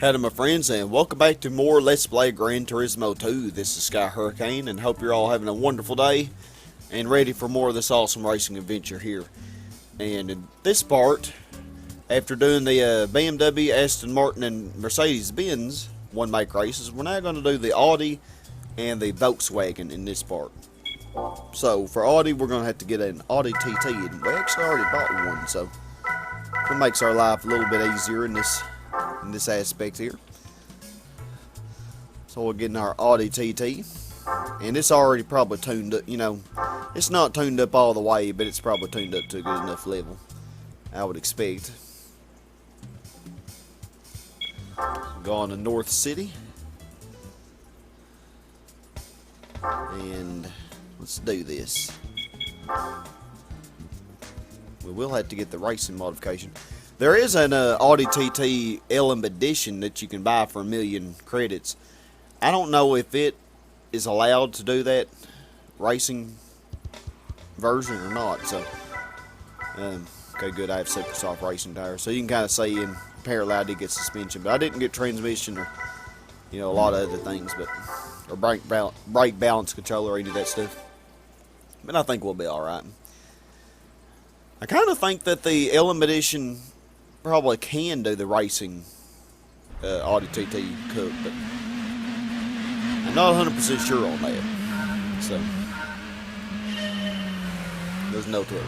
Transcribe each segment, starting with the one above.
Howdy my friends, and welcome back to more Let's Play Gran Turismo 2. This is Sky Hurricane, and hope you're all having a wonderful day and ready for more of this awesome racing adventure here. And in this part, after doing the BMW, Aston Martin, and Mercedes-Benz one-make races, we're now going to do the Audi and the Volkswagen in this part. So for Audi, we're going to have to get an Audi TT, and we actually already bought one, so it makes our life a little bit easier in this aspect here. So we're getting our Audi TT, and it's already probably tuned up. You know, it's not tuned up all the way, but it's probably tuned up to a good enough level, I would expect. Go on to North City, and let's do this. We will have to get the racing modification. There is an Audi TT LM edition that you can buy for 1,000,000 credits. I don't know if it is allowed to do that racing version or not. So, okay, good. I have super soft racing tires, so you can kind of see. And apparently, I did get suspension, but I didn't get transmission or a lot of other things, or brake balance control or any of that stuff. But I think we'll be all right. I kind of think that the LM edition probably can do the racing Audi TT Cup, but I'm not 100% sure on that. So there's no telling.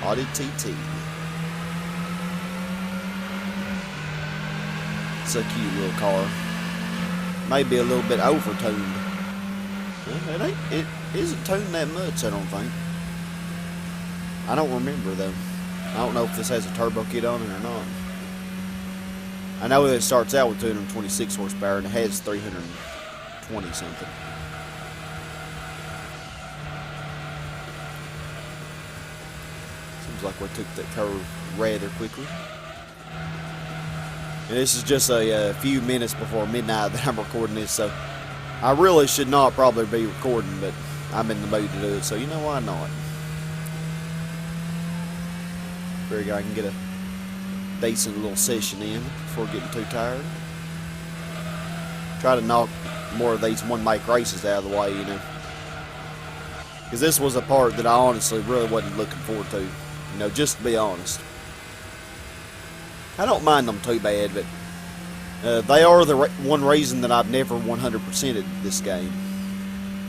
Audi TT. It's a cute little car. Maybe a little bit over-tuned. It isn't tuned that much, I don't think. I don't remember though. I don't know if this has a turbo kit on it or not. I know that it starts out with 226 horsepower and it has 320 something. Seems like we took that curve rather quickly. And this is just a few minutes before midnight that I'm recording this, so I really should not probably be recording, but I'm in the mood to do it, so you know why not. Very good, I can get a decent little session in before getting too tired. Try to knock more of these one-make races out of the way, because this was a part that I honestly really wasn't looking forward to, just to be honest. I don't mind them too bad, but they are the one reason that I've never 100%ed this game.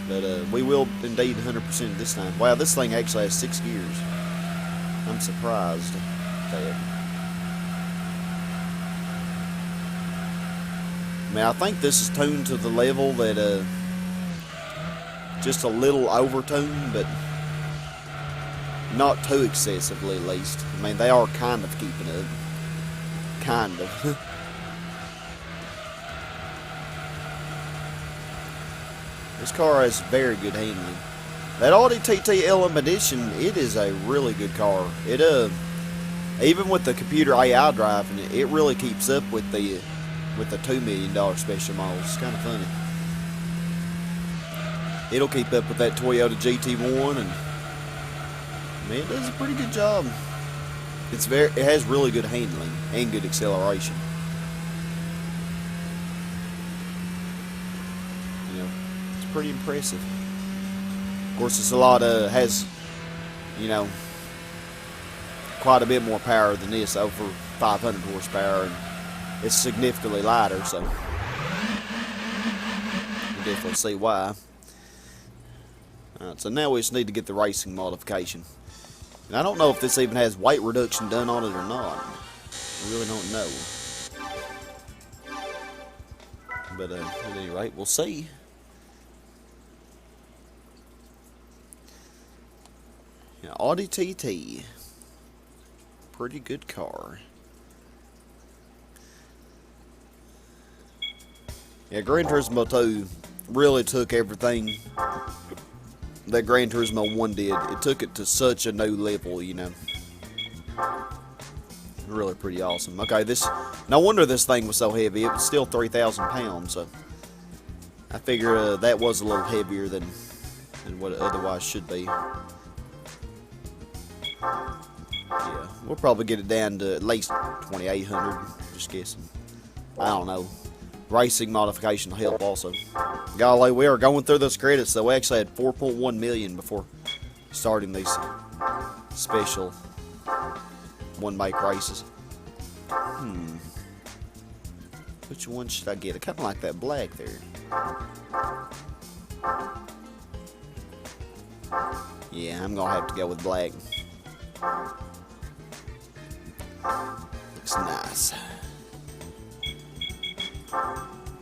But we will indeed 100% this time. Wow, this thing actually has 6 gears. I'm surprised at that. I mean, I think this is tuned to the level that just a little over-tuned, but not too excessively at least. I mean, they are kind of keeping up. Kind of. This car has very good handling. That Audi TT LM edition, it is a really good car. It even with the computer AI driving it, it really keeps up with the $2 million special models. It's kind of funny. It'll keep up with that Toyota GT1, and man, it does a pretty good job. It has really good handling and good acceleration. It's pretty impressive. Of course, it's has quite a bit more power than this, over 500 horsepower, and it's significantly lighter, so you definitely see why. Alright, so now we just need to get the racing modification. And I don't know if this even has weight reduction done on it or not. I really don't know. But at any rate, we'll see. Yeah, Audi TT. Pretty good car. Yeah, Gran Turismo 2 really took everything that Gran Turismo 1 did. It took it to such a new level, Really pretty awesome. Okay, no wonder this thing was so heavy. It was still 3,000 pounds, so I figure that was a little heavier than what it otherwise should be. Yeah. We'll probably get it down to at least 2,800. Just guessing. I don't know. Racing Modification will help also. Golly, we are going through those credits though. We actually had 4.1 million before starting these special one-make races. Which one should I get? I kind of like that black there. Yeah, I'm gonna have to go with black. Looks nice.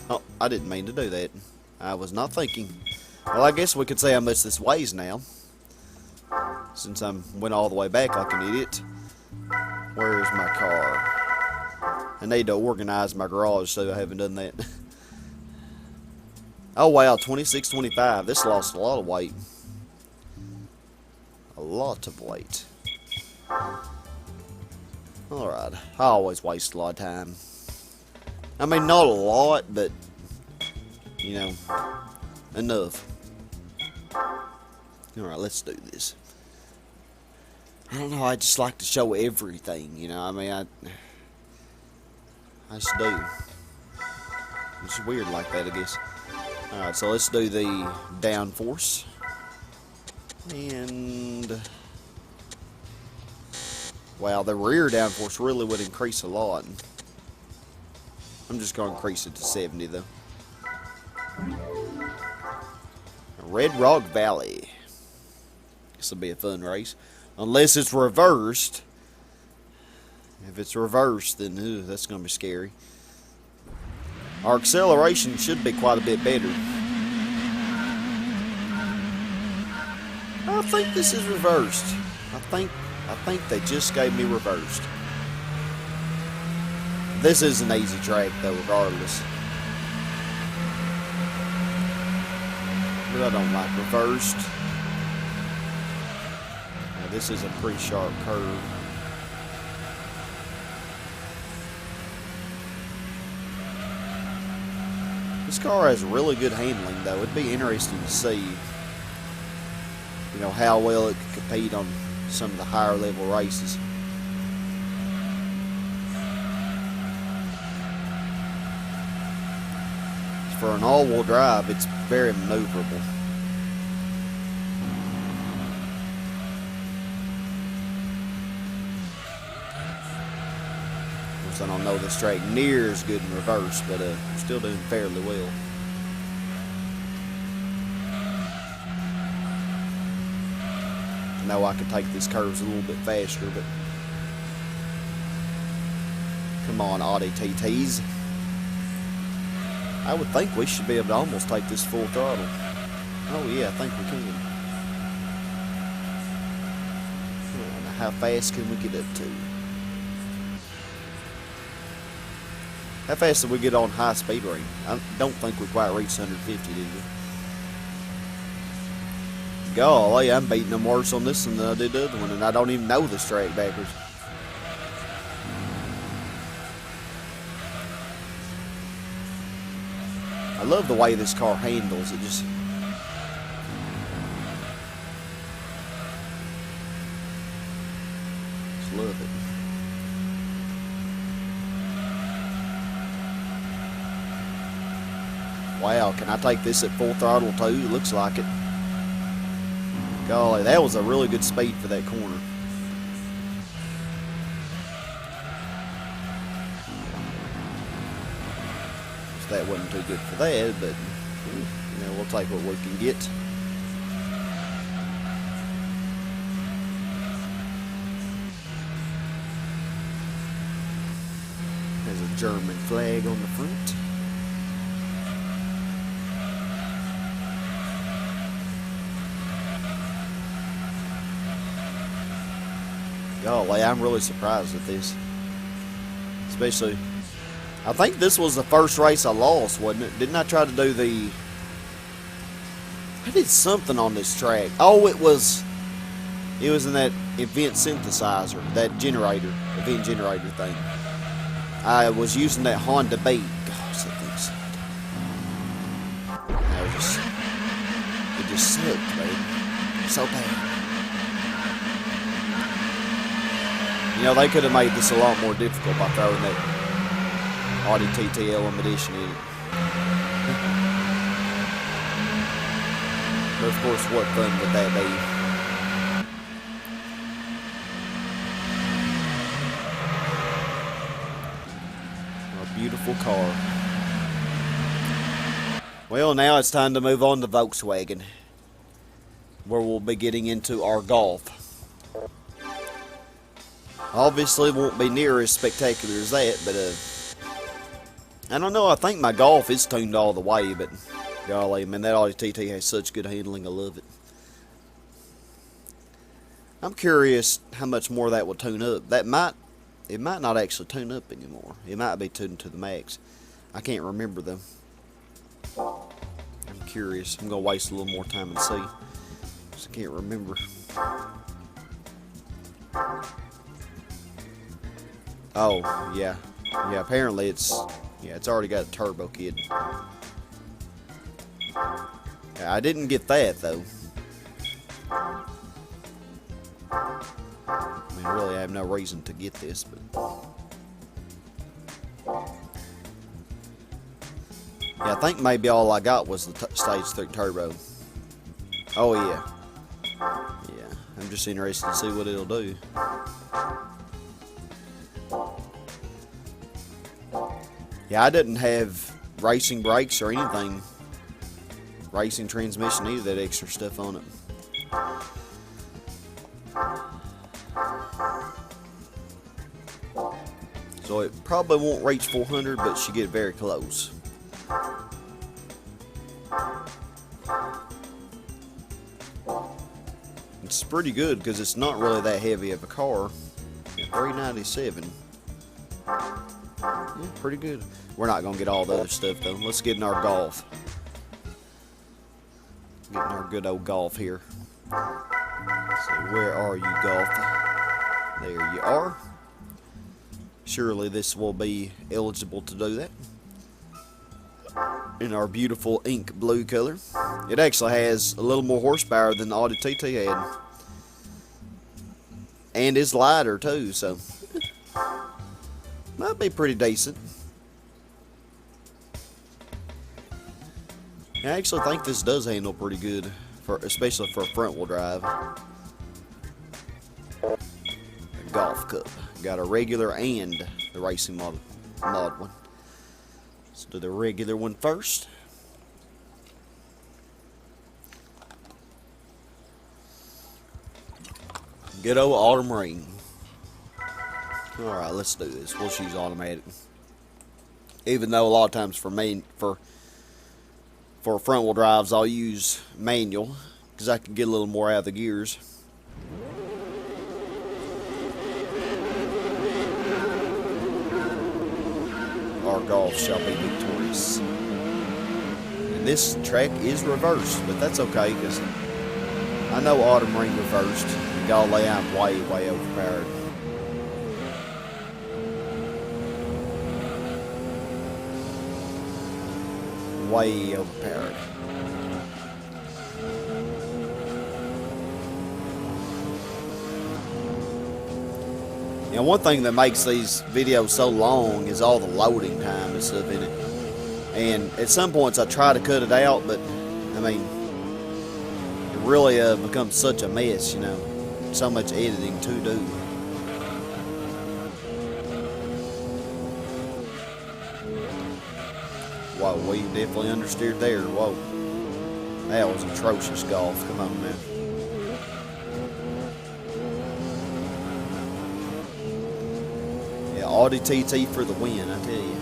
Oh, I didn't mean to do that. I was not thinking. Well, I guess we could say how much this weighs now, since I went all the way back like an idiot. Where's my car? I need to organize my garage, so I haven't done that. Oh wow, 26.25. This lost a lot of weight. A lot of weight. Alright, I always waste a lot of time. I mean, not a lot, but, you know, enough. Alright, let's do this. I don't know, I just like to show everything, you know, I mean, I just do. It's weird like that, I guess. Alright, so let's do the downforce. And wow, the rear downforce really would increase a lot. I'm just going to increase it to 70 though. Red Rock Valley. This will be a fun race. Unless it's reversed. If it's reversed, then that's going to be scary. Our acceleration should be quite a bit better. I think this is reversed. I think they just gave me reversed. This is an easy track though, regardless. But I don't like reversed. Now, this is a pretty sharp curve. This car has really good handling though. It'd be interesting to see, you know, how well it could compete on some of the higher level races. For an all-wheel drive, it's very maneuverable. Of course, I don't know this track near as good in reverse, but we're still doing fairly well. I know I could take these curves a little bit faster, but come on, Audi TTs. I would think we should be able to almost take this full throttle. Oh yeah, I think we can. Now how fast can we get up to? How fast did we get on high speed rating? I don't think we quite reached 150, did we? Golly, I'm beating them worse on this than I did the other one, and I don't even know this track backwards. I love the way this car handles. It just... love it. Wow, can I take this at full throttle too? It looks like it. Golly, that was a really good speed for that corner. That wasn't too good for that, but you know, we'll take what we can get. There's a German flag on the front. Golly, I'm really surprised at this. Especially, I think this was the first race I lost, wasn't it? Didn't I try to do the... I did something on this track. Oh, it was in that event synthesizer, that generator, event generator thing. I was using that Honda Beat. Gosh, that thing sucked. It just sucked, man. So bad. You know, they could have made this a lot more difficult by throwing that Audi TT LM Edition in it. But of course, what fun would that be? A beautiful car. Well, now it's time to move on to Volkswagen, where we'll be getting into our Golf. Obviously, won't be near as spectacular as that, but I don't know. I think my Golf is tuned all the way, but golly, man, that Audi TT has such good handling. I love it. I'm curious how much more that will tune up. It might not actually tune up anymore. It might be tuned to the max. I can't remember though. I'm curious. I'm gonna waste a little more time and see. I can't remember. Oh yeah, yeah. Apparently it's already got a turbo kit. Yeah, I didn't get that though. I mean, really, I have no reason to get this, but yeah, I think maybe all I got was the Stage 3 Turbo. Oh yeah, yeah. I'm just interested to see what it'll do. Yeah, I didn't have racing brakes or anything, racing transmission, either, that extra stuff on it. So it probably won't reach 400, but should get very close. It's pretty good because it's not really that heavy of a car. At 397. Yeah, pretty good. We're not going to get all the other stuff though. Let's get in our Golf. Getting our good old Golf here. So where are you, Golf? There you are. Surely this will be eligible to do that. In our beautiful ink blue color. It actually has a little more horsepower than the Audi TT had. And is lighter too, so might be pretty decent. I actually think this does handle pretty good, especially for a front wheel drive. A Golf Cup. Got a regular and the racing mod one. Let's do the regular one first. Good old autumn rain. Alright, let's do this. We'll choose automatic. Even though a lot of times for front wheel drives I'll use manual because I can get a little more out of the gears. Our Golf shall be victorious. And this track is reversed, but that's okay because I know autumn rain reversed. Golly, I'm way, way overpowered. Way overpowered. You know, one thing that makes these videos so long is all the loading time and stuff in it. And at some points I try to cut it out, but I mean, it really becomes such a mess, you know. So much editing to do. Whoa, we definitely understeered there. Whoa. That was atrocious, Golf. Come on, man. Yeah, Audi TT for the win, I tell you.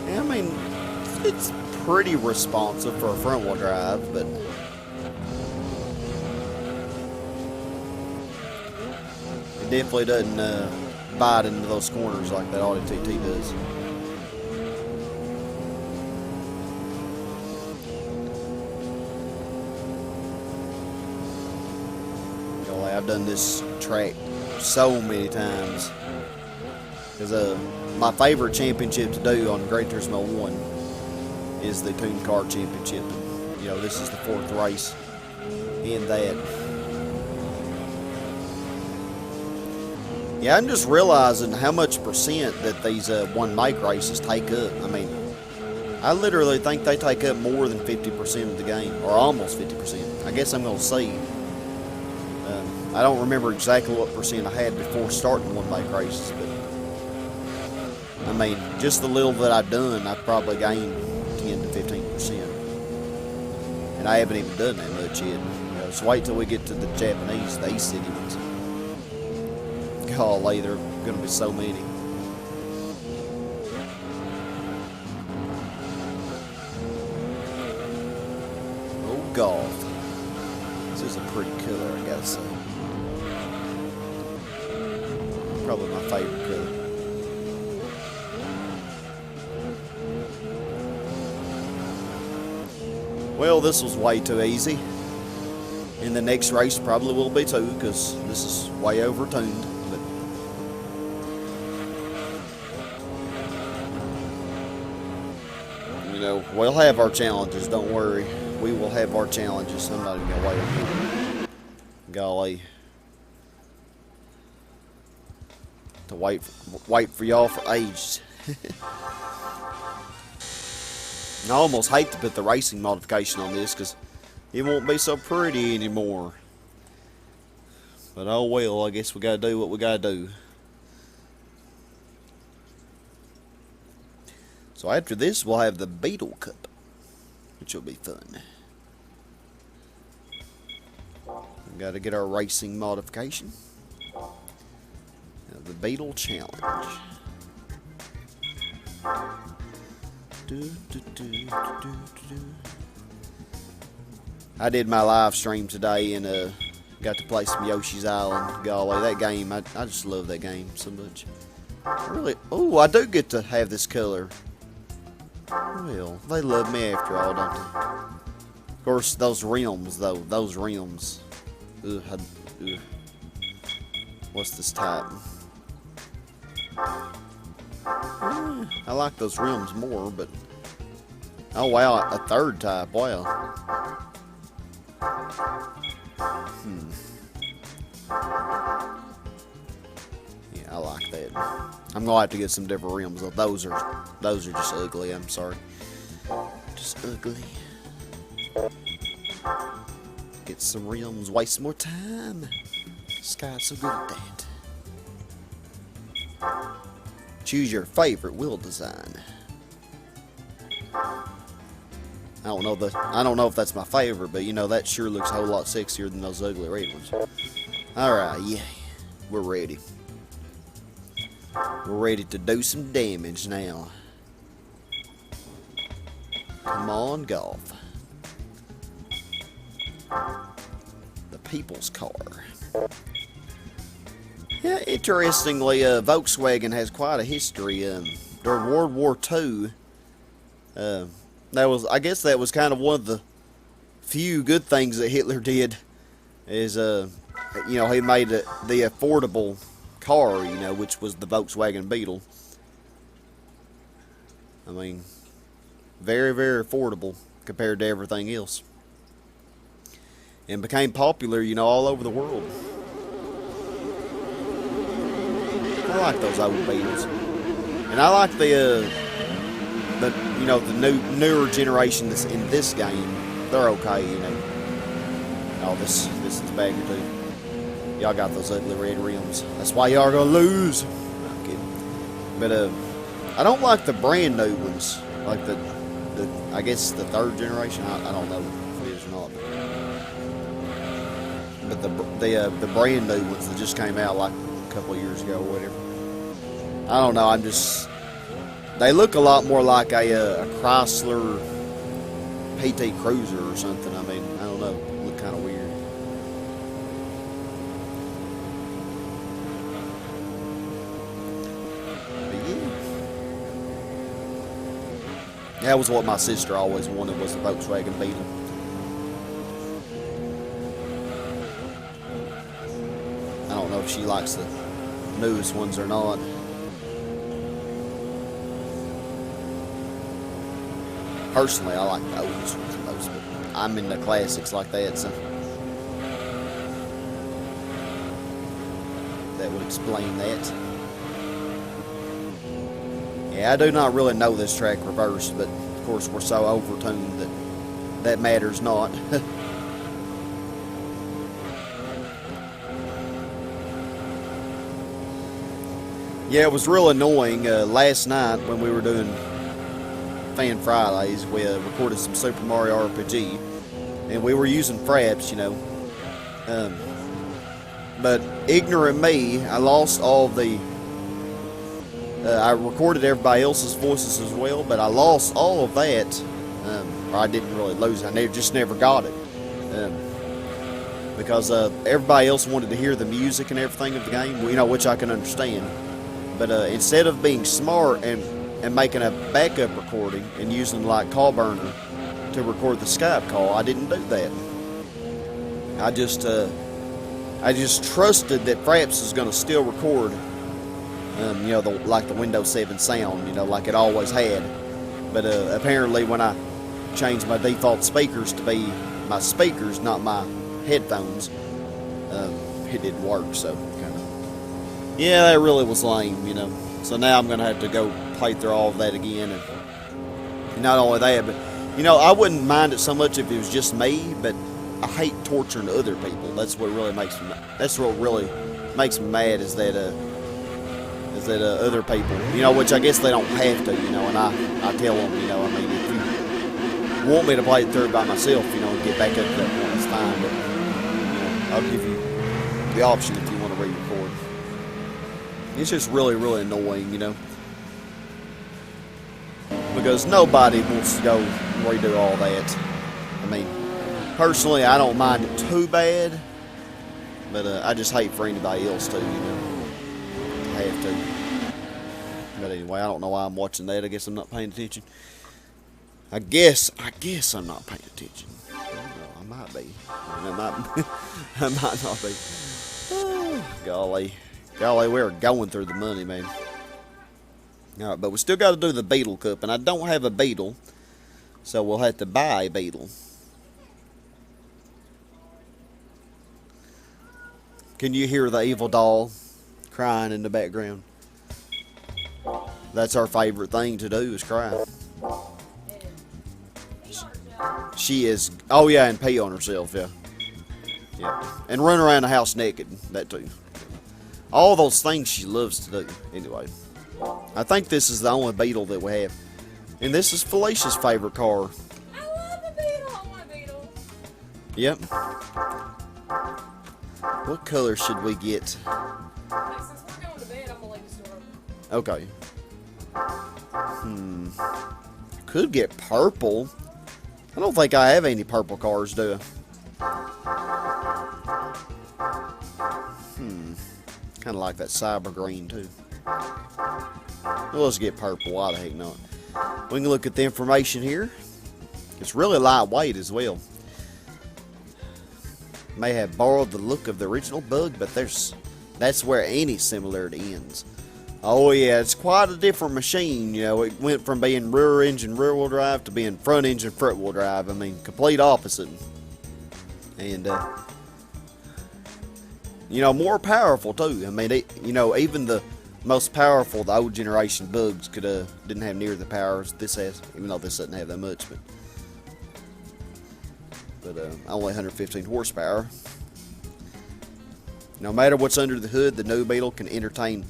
Yeah, I mean, it's pretty responsive for a front wheel drive, but it definitely doesn't bite into those corners like that Audi TT does. Golly, I've done this track so many times because my favorite championship to do on Gran Turismo 1 is the Tuned Car Championship. You know, this is the 4th race in that. Yeah, I'm just realizing how much percent that these one make races take up. I mean, I literally think they take up more than 50% of the game, or almost 50%. I guess I'm going to see. I don't remember exactly what percent I had before starting one make races, but I mean, just the little that I've done, I've probably gained 10 to 15%. And I haven't even done that much yet. So wait till we get to the Japanese, the East City ones. Golly, there are going to be so many. Oh, golf. This is a pretty color, I gotta say. Probably my favorite color. Well, this was way too easy. And the next race probably will be too, because this is way overtuned. But you know, we'll have our challenges, don't worry. We will have our challenges. I'm not even going to wait on you. Golly. To wait for y'all for ages. I almost hate to put the racing modification on this because it won't be so pretty anymore. But oh well, I guess we gotta do what we gotta do. So after this, we'll have the Beetle Cup, which will be fun. We gotta get our racing modification. The Beetle Challenge. I did my live stream today and got to play some Yoshi's Island. Golly, that game, I just love that game so much. Oh, I do get to have this color. Well, they love me after all, don't they? Of course, those rims, though. Those rims. Ugh. What's this type? I like those rims more, but... Oh, wow, a third type. Wow. Yeah, I like that. I'm gonna have to get some different rims, though. Those are just ugly, I'm sorry. Just ugly. Get some rims, waste some more time. Sky's so good at that. Choose your favorite wheel design. I don't know if that's my favorite, but you know, that sure looks a whole lot sexier than those ugly red ones. Alright, yeah. We're ready. We're ready to do some damage now. Come on, golf. The people's car. Yeah, interestingly, Volkswagen has quite a history. During World War II, I guess that was kind of one of the few good things that Hitler did. Is you know, he made the affordable car, you know, which was the Volkswagen Beetle. I mean, very, very affordable compared to everything else, and became popular, you know, all over the world. I like those old Beetles, and I like the you know, the newer generation that's in this game. They're okay, you know. Oh, this is the bagger too. Y'all got those ugly red rims. That's why y'all gonna lose. No, I'm kidding. But I don't like the brand new ones, like the I guess the 3rd generation. I don't know if it is or not. But the brand new ones that just came out like a couple of years ago or whatever. I don't know. They look a lot more like a Chrysler PT Cruiser or something. I mean, I don't know. They look kind of weird. But yeah. That was what my sister always wanted, was the Volkswagen Beetle. I don't know if she likes the newest ones or not. Personally, I like the oldest ones the most, but I I'm in the classics like that, so that would explain that. Yeah, I do not really know this track reverse, but of course we're so overtuned that that matters not. Yeah, it was real annoying. Last night when we were doing Fan Fridays, we recorded some Super Mario RPG, and we were using fraps, you know. But ignorant me, I lost all the. I recorded everybody else's voices as well, but I lost all of that. Or I didn't really lose it. I just never got it. Because everybody else wanted to hear the music and everything of the game, you know, which I can understand. But instead of being smart and making a backup recording and using like Call Burner to record the Skype call, I didn't do that. I just trusted that Fraps is going to still record, you know, like the Windows 7 sound, you know, like it always had. But apparently when I changed my default speakers to be my speakers, not my headphones, it didn't work, so kind of. Yeah, that really was lame, you know. So now I'm going to have to go play through all of that again. And not only that, but, you know, I wouldn't mind it so much if it was just me, but I hate torturing other people. That's what really makes me mad is that other people, you know, which I guess they don't have to, you know, and I tell them, you know, I mean, if you want me to play it through by myself, you know, and get back up to that point, it's fine, but, you know, I'll give you the option if you want to re-record. It's just really, really annoying, you know, because nobody wants to go redo all that. I mean, personally, I don't mind it too bad, but I just hate for anybody else to, you know, have to. But anyway, I don't know why I'm watching that. I guess I'm not paying attention. I guess I'm not paying attention. I don't know, I might be. I might not be. Oh, golly, we're going through the money, man. All right, but we still got to do the Beetle Cup, and I don't have a Beetle, so we'll have to buy a Beetle. Can you hear the evil doll crying in the background? That's our favorite thing to do, is cry. She is, oh yeah, and pee on herself, yeah. Yeah, and run around the house naked, that too. All those things she loves to do. Anyway, I think this is the only Beetle that we have. And this is Felicia's favorite car. I love a Beetle. I want a Beetle. Yep. What color should we get? Hey, since we're going to bed, I'm going to leave the store open. Okay. Could get purple. I don't think I have any purple cars, do I? Kind of like that cyber green, too. Well, let's get purple. Why the heck not? We can look at the information here. It's really lightweight as well. May have borrowed the look of the original Bug, but that's where any similarity ends. Oh yeah, it's quite a different machine. You know, it went from being rear engine rear wheel drive to being front engine front wheel drive. I mean, complete opposite. And you know, more powerful too. I mean, you know, even the most powerful, the old generation Bugs didn't have near the powers this has, even though this doesn't have that much, but only 115 horsepower. No matter what's under the hood, the new Beetle can entertain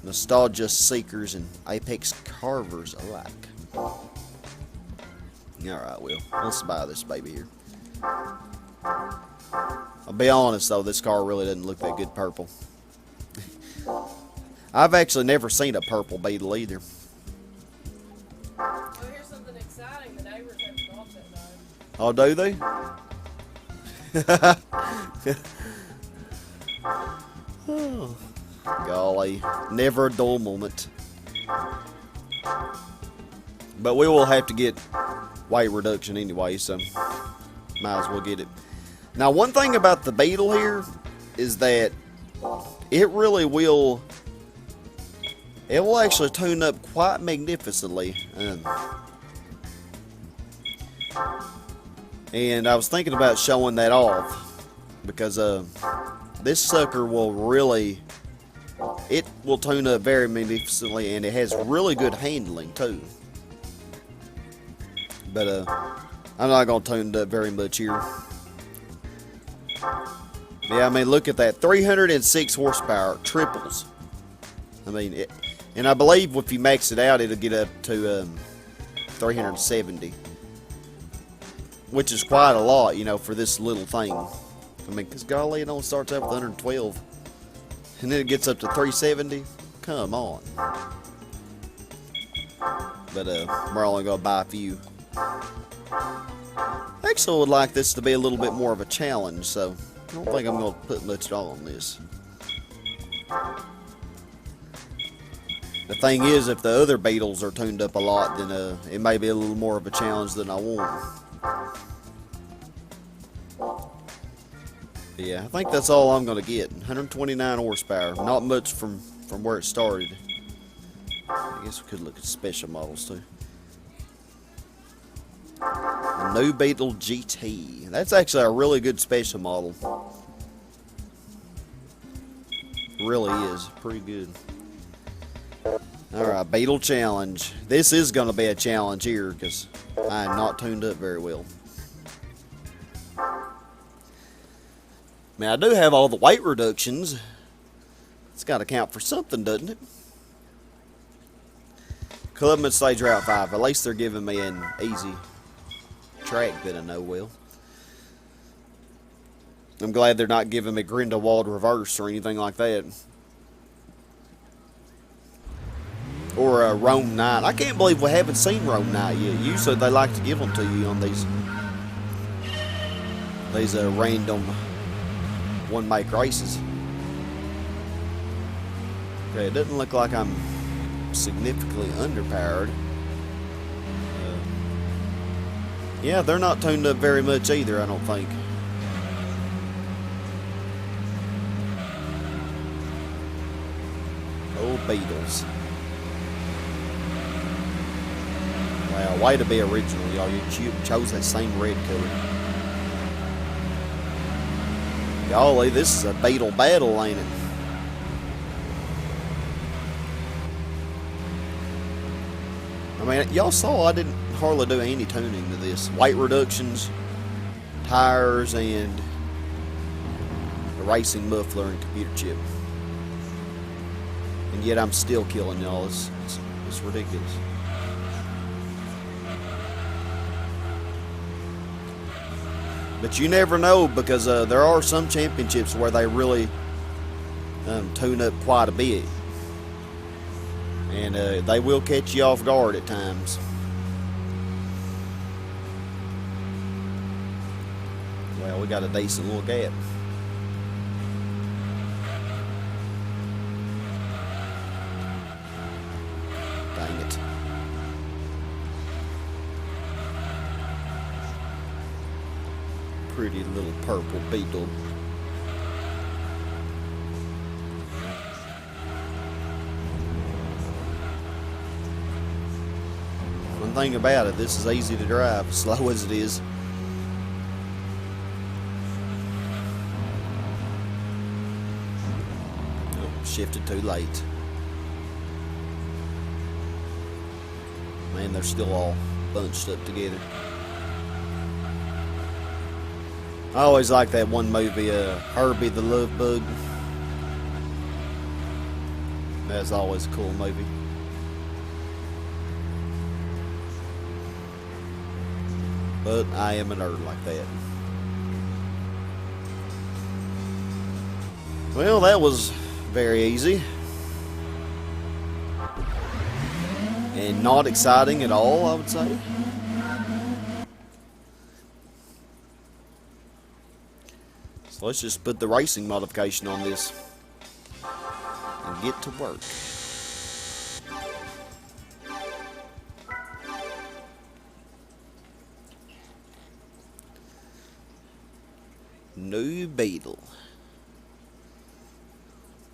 nostalgia seekers and apex carvers alike. Alright, well, let's buy this baby here. I'll be honest though, this car really doesn't look that good purple. I've actually never seen a purple Beetle either. Oh, here's something exciting. The neighbors have dogs that night. Oh, do they? Oh, golly, never a dull moment. But we will have to get weight reduction anyway, so might as well get it. Now, one thing about the Beetle here is that it really will. It will actually tune up quite magnificently. And And I was thinking about showing that off because this sucker will really, it will tune up very magnificently, and it has really good handling too. But I'm not going to tune it up very much here. Yeah, I mean, look at that. 306 horsepower, triples. I mean, and I believe if you max it out, it'll get up to 370. Which is quite a lot, you know, for this little thing. I mean, because golly, it only starts out with 112. And then it gets up to 370. Come on. But we're only going to buy a few. Actually, I would like this to be a little bit more of a challenge, so I don't think I'm going to put much on this. The thing is, if the other Beetles are tuned up a lot, then it may be a little more of a challenge than I want. Yeah, I think that's all I'm going to get. 129 horsepower. Not much from where it started. I guess we could look at special models too. The new Beetle GT. That's actually a really good special model. Really is. Pretty good. Alright, Beetle Challenge. This is going to be a challenge here because I am not tuned up very well. I mean, I do have all the weight reductions. It's got to count for something, doesn't it? Clubman Stage Route 5. At least they're giving me an easy track that I know well. I'm glad they're not giving me Grindelwald reverse or anything like that. Or Rome Night. I can't believe we haven't seen Rome Night yet. Usually they like to give them to you on these random one-make races. Okay, it doesn't look like I'm significantly underpowered. Yeah, they're not tuned up very much either, I don't think. Oh, Beetles. Wow, way to be original, y'all. You chose that same red color. Golly, this is a Beetle battle, ain't it? I mean, y'all saw I didn't hardly do any tuning to this. Weight reductions, tires, and a racing muffler and computer chip. And yet I'm still killing y'all. It's ridiculous. But you never know, because there are some championships where they really tune up quite a bit. And they will catch you off guard at times. Well, we got a decent little gap. Dang it. Pretty little purple Beetle. One thing about it, this is easy to drive, slow as it is. Oh, shifted too late. Man, they're still all bunched up together. I always like that one movie, Herbie the Love Bug. That's always a cool movie. But I am a nerd like that. Well, that was very easy. And not exciting at all, I would say. So let's just put the racing modification on this and get to work. New Beetle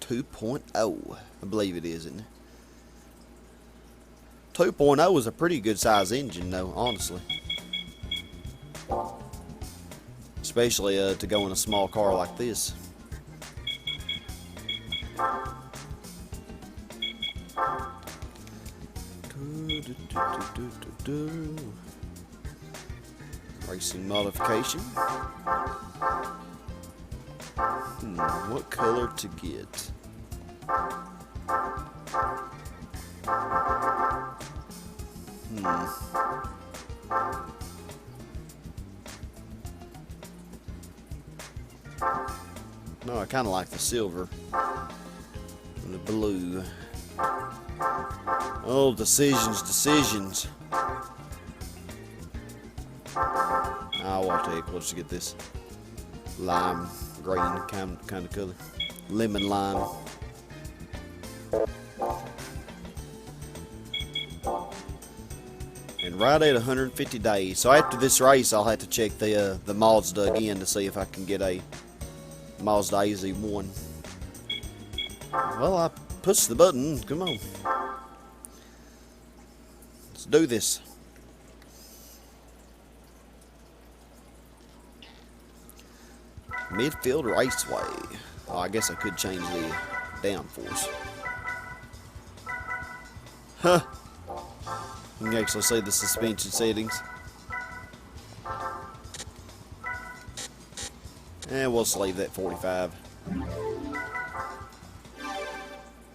2.0, I believe it is, isn't it? 2.0 is a pretty good size engine though, honestly. especially to go in a small car like this. Racing Modification. What color to get? No, I kind of like the silver and the blue. Oh, decisions. Oh, I'll take. We'll just get this lime green kind of color, lemon lime. And right at 150 days. So after this race, I'll have to check the Mazda again to see if I can get a Mazda AZ1. Well, I pushed the button. Come on. Let's do this. Midfield Raceway. Oh, I guess I could change the downforce. Huh. You can actually see the suspension settings. And we'll just leave that 45.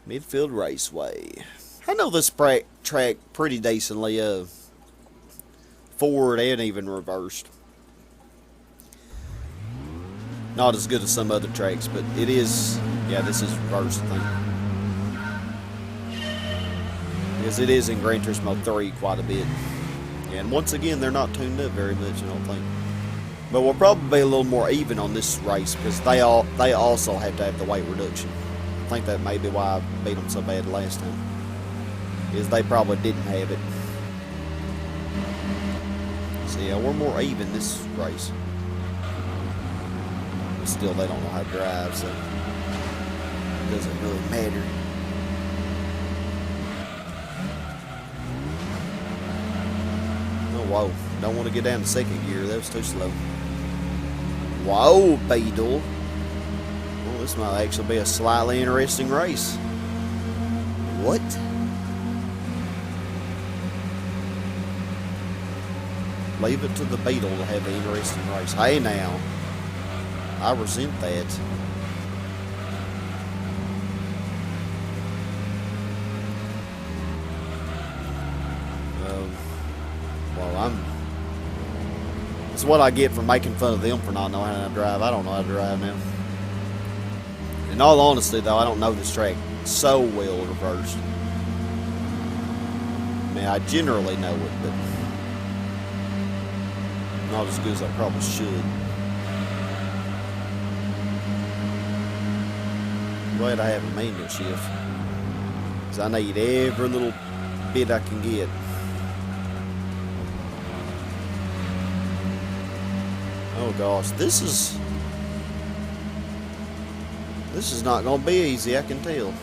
Midfield Raceway. I know this track pretty decently, forward and even reversed. Not as good as some other tracks, but it is, yeah, this is reversed, I think. Because it is in Gran Turismo 3 quite a bit. And once again, they're not tuned up very much, I don't think. But we'll probably be a little more even on this race because they also have to have the weight reduction. I think that may be why I beat them so bad last time. Is they probably didn't have it. So yeah, we're more even this race. But still, they don't know how to drive, so it doesn't really matter. Oh, whoa. Don't want to get down to second gear. That was too slow. Whoa, Beetle. Well, this might actually be a slightly interesting race. What? Leave it to the Beetle to have the interesting race. Hey now. I resent that. Well, it's what I get for making fun of them for not knowing how to drive. I don't know how to drive now. In all honesty, though, I don't know this track so well reversed. I mean, I generally know it, but not as good as I probably should. Glad I have a manual shift, because I need every little bit I can get. Oh gosh, this is not going to be easy, I can tell.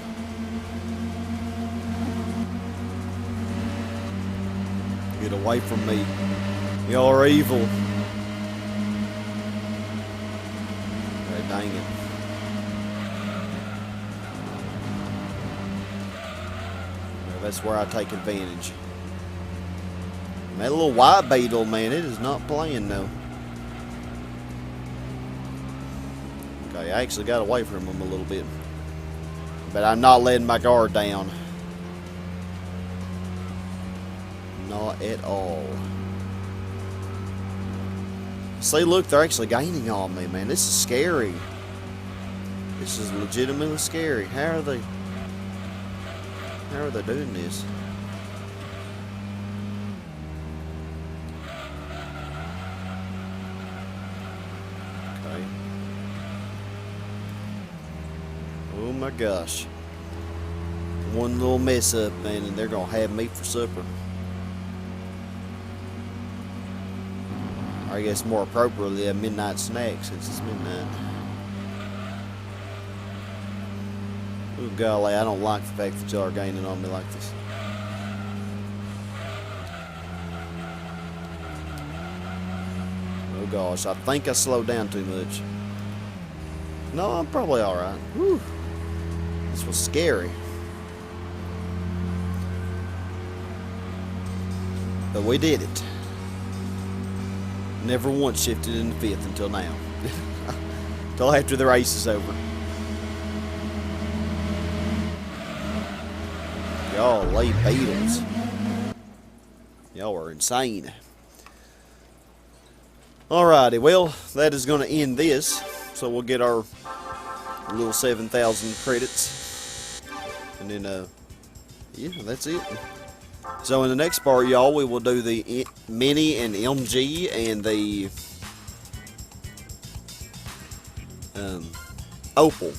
Get away from me. You're evil. Okay, dang it. Well, that's where I take advantage. And that little white Beetle, man, it is not playing though. Okay, I actually got away from him a little bit. But I'm not letting my guard down. Not at all. See, look, they're actually gaining on me, man. This is scary. This is legitimately scary. How are they doing this? Okay. Oh my gosh. One little mess up, man, and they're gonna have me for supper. I guess more appropriately a midnight snack since it's midnight. Oh golly, I don't like the fact that y'all are gaining on me like this. Oh gosh, I think I slowed down too much. No, I'm probably alright. Whew. This was scary. But we did it. Never once shifted into fifth until now. Until after the race is over. Y'all lay Beetles. Y'all are insane. Alrighty, well, that is going to end this. So we'll get our little 7,000 credits. And then, yeah, that's it. So in the next part, y'all, we will do the Mini and MG and the Opal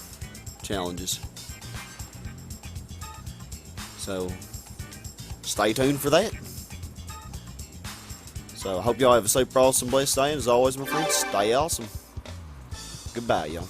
challenges. So stay tuned for that. So I hope y'all have a super awesome, blessed day. And as always, my friends, stay awesome. Goodbye, y'all.